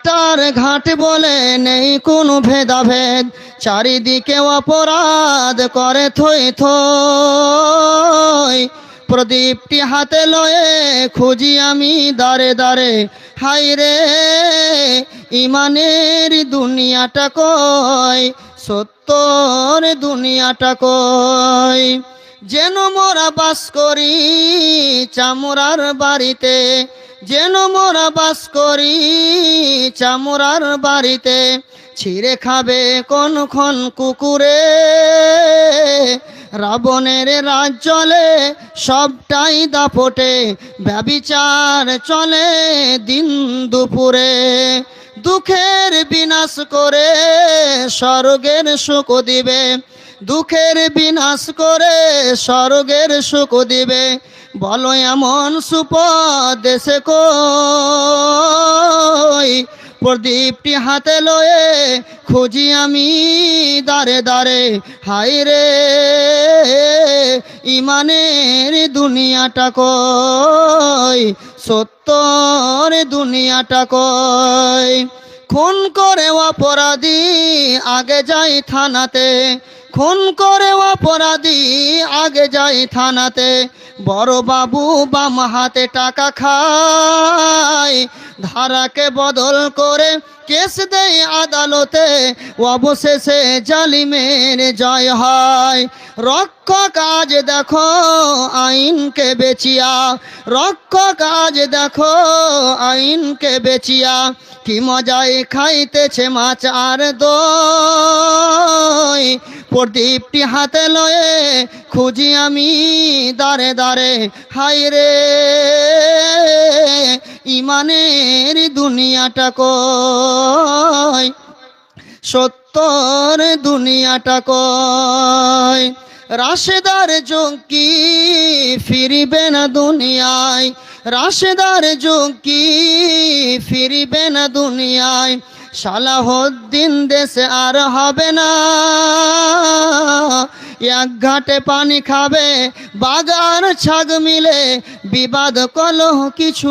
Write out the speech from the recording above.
রাস্তার ঘাট বলে নেই কোনো ভেদাভেদ, চারিদিকে অপরাধ করে থই থই। প্রদীপটি হাতে লয়ে খুঁজি আমি দারে দারে, হাই রে ইমানের দুনিয়াটা কই, সত্যর দুনিয়াটা কই। যেন মোরা বাস করি চামড়ার বাড়িতে, যেন মোরা বাস করি চামড়ার বাড়িতে, ছিঁড়ে খাবে কোনক্ষণ কুকুরে। রাবণের রাজ চলে সবটাই দাপটে, ব্যভিচার চলে দিন দুপুরে। দুঃখের বিনাশ করে স্বর্গের সুখ দিবে, দুঃখের বিনাশ করে স্বর্গের সুখ দিবে। বলো এমন সুপথ দেশে কই, প্রদীপটি হাতে লয়ে খুঁজি আমি দারে দারে, হাই রে ইমানের দুনিয়াটা কই, সত্যর দুনিয়াটা কই। খুন করে অপরাধী আগে যাই থানাতে, খুন করে অপরাধী আগে যাই থানাতে। বড় বাবু বাম হাতে টাকা খায়, ধারাকে বদল করে কেস দেয় আদালতে, অবশেষে জালিমের জয় হয়। রক্ষক আজ দেখো আইনকে বেচিয়া, রক্ষক আজ দেখো আইনকে বেচিয়া, কি মজায় খাইতেছে মাছ আর দই। প্রদীপটি হাতে লয়ে খুঁজি আমি দারে দারে, হাই রে ইমানের দুনিয়াটা কই, সত্যর দুনিয়াটা কই। রাশেদার জঙ্কি ফিরিবে না দুনিয়ায়, রাশেদার জঙ্কি ফিরিবে না দুনিয়ায়। সালাহউদ্দিন দেশে আর হবে না, এক ঘাটে পানি খাবে বাগান ছাগ মিলে, বিবাদ কলহ কিছু